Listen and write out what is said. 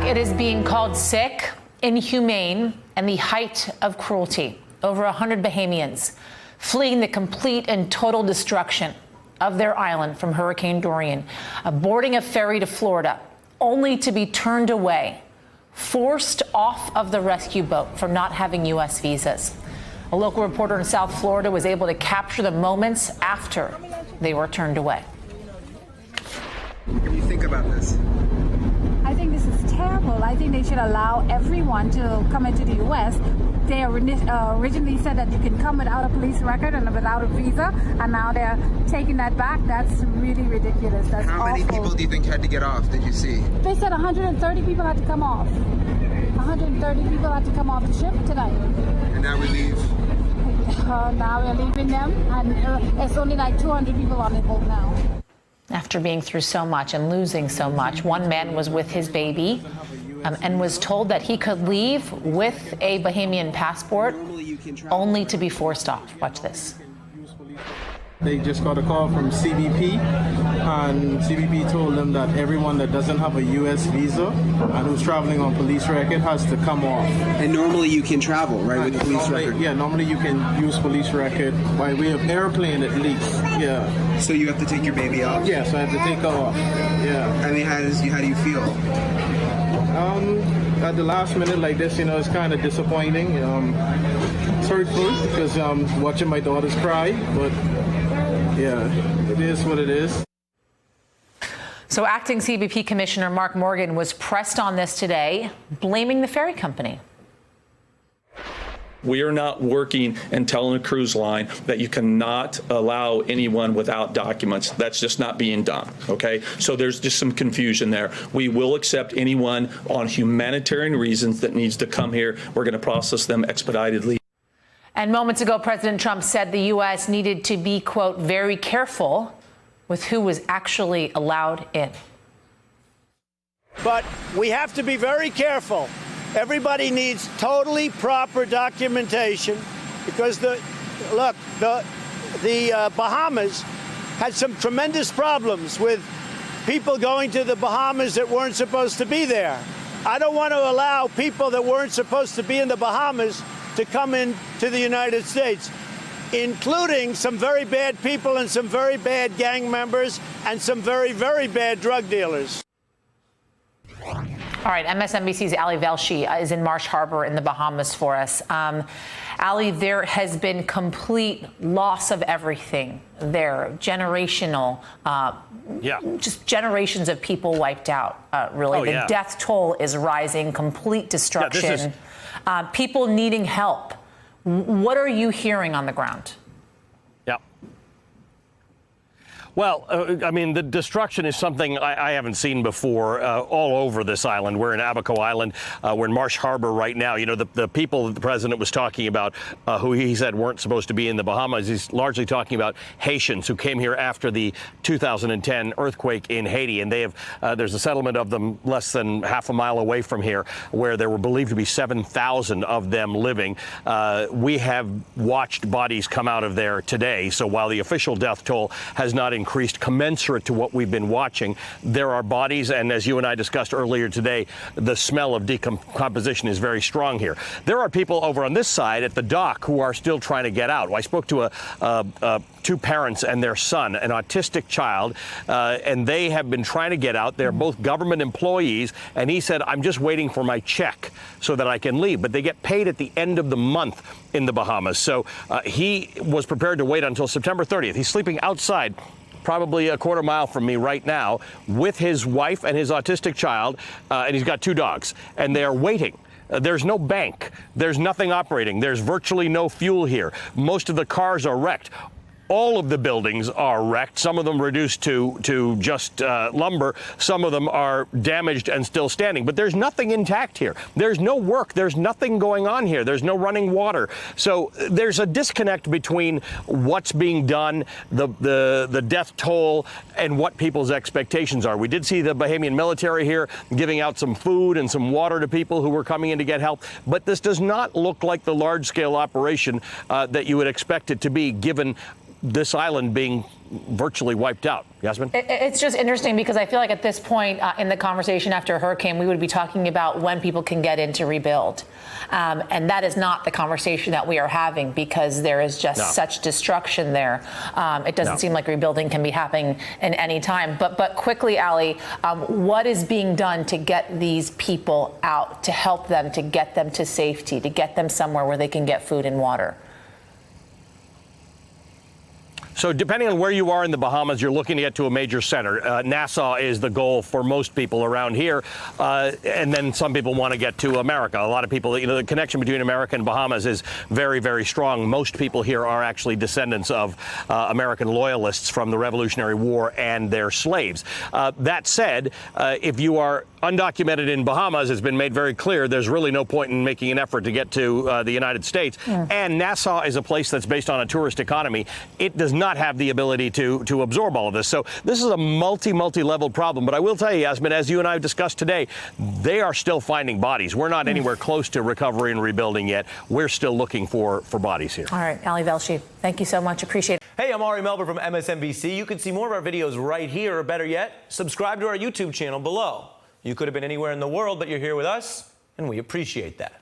it is being called sick, inhumane, and the height of cruelty. Over 100 Bahamians fleeing the complete and total destruction of their island from Hurricane Dorian, boarding a ferry to Florida, only to be turned away, forced off of the rescue boat for not having U.S. visas. A local reporter in South Florida was able to capture the moments after they were turned away. What do you think about this? I think this is terrible. I think they should allow everyone to come into the U.S. They originally said that you can come without a police record and without a visa, and now they're taking that back. That's really ridiculous. That's How many awful. people do you think had to get off? Did you see? They said 130 people had to come off. 130 people had to come off the ship tonight. And now we leave. Now we're leaving them, and it's only like 200 people on the boat now. After being through so much and losing so much, one man was with his baby and was told that he could leave with a Bahamian passport, only to be forced off. Watch this. They just got a call from CBP, and CBP told them that everyone that doesn't have a U.S. visa and who's traveling on police record has to come off. And normally you can travel, right, with police record? Yeah, normally you can use police record by way of airplane at least. Yeah. So you have to take your baby off? Yeah, so I have to take her off. Yeah. I mean, how do you feel? At the last minute like this, it's kind of disappointing. It's hurtful because watching my daughters cry, but yeah, it is what it is. So acting CBP Commissioner Mark Morgan was pressed on this today, blaming the ferry company. We are not working and telling a cruise line that you cannot allow anyone without documents. That's just not being done, okay? So there's just some confusion there. We will accept anyone on humanitarian reasons that needs to come here. We're going to process them expeditedly. And moments ago, President Trump said the U.S. needed to be, quote, very careful with who was actually allowed in. But we have to be very careful. Everybody needs totally proper documentation because the Bahamas had some tremendous problems with people going to the Bahamas that weren't supposed to be there. I don't want to allow people that weren't supposed to be in the Bahamas to come into the United States, including some very bad people and some very bad gang members and some very, very bad drug dealers. All right, MSNBC's Ali Velshi is in Marsh Harbor in the Bahamas for us. Ali, there has been complete loss of everything there, generational, just generations of people wiped out, really. The death toll is rising, complete destruction, people needing help. What are you hearing on the ground? Well, I mean, the destruction is something I haven't seen before all over this island. We're in Abaco Island. We're in Marsh Harbor right now. The people that the president was talking about who he said weren't supposed to be in the Bahamas, he's largely talking about Haitians who came here after the 2010 earthquake in Haiti. And they have there's a settlement of them less than half a mile away from here where there were believed to be 7,000 of them living. We have watched bodies come out of there today. So while the official death toll has not increased commensurate to what we've been watching, there are bodies, and as you and I discussed earlier today, the smell of decomposition is very strong here. There are people over on this side at the dock who are still trying to get out. I spoke to two parents and their son, an autistic child, and they have been trying to get out. They're both government employees, and he said, I'm just waiting for my check so that I can leave. But they get paid at the end of the month in the Bahamas. So he was prepared to wait until September 30th. He's sleeping outside, probably a quarter mile from me right now, with his wife and his autistic child, and he's got two dogs, and they are waiting. There's no bank. There's nothing operating. There's virtually no fuel here. Most of the cars are wrecked. All of the buildings are wrecked, some of them reduced to just lumber. Some of them are damaged and still standing. But there's nothing intact here. There's no work. There's nothing going on here. There's no running water. So there's a disconnect between what's being done, the death toll, and what people's expectations are. We did see the Bahamian military here giving out some food and some water to people who were coming in to get help. But this does not look like the large-scale operation that you would expect it to be, given this island being virtually wiped out. Yasmin? It's just interesting because I feel like at this point in the conversation after a hurricane, we would be talking about when people can get in to rebuild. And that is not the conversation that we are having because there is just such destruction there. It doesn't seem like rebuilding can be happening in any time. But quickly, Ali, what is being done to get these people out, to help them, to get them to safety, to get them somewhere where they can get food and water? So depending on where you are in the Bahamas, you're looking to get to a major center. Nassau is the goal for most people around here. And then some people want to get to America. A lot of people, the connection between America and Bahamas is very, very strong. Most people here are actually descendants of American loyalists from the Revolutionary War and their slaves. That said, if you are undocumented in Bahamas, it's been made very clear there's really no point in making an effort to get to the United States. And Nassau is a place that's based on a tourist economy. It does not have the ability to absorb all of this. So this is a multi-level problem. But I will tell you, Yasmin, as you and I have discussed today, they are still finding bodies. We're not anywhere close to recovery and rebuilding yet. We're still looking for bodies here. All right, Ali Velshi, thank you so much. Appreciate it. Hey, I'm Ari Melber from MSNBC. You can see more of our videos right here, or better yet, subscribe to our YouTube channel below. You could have been anywhere in the world, but you're here with us, and we appreciate that.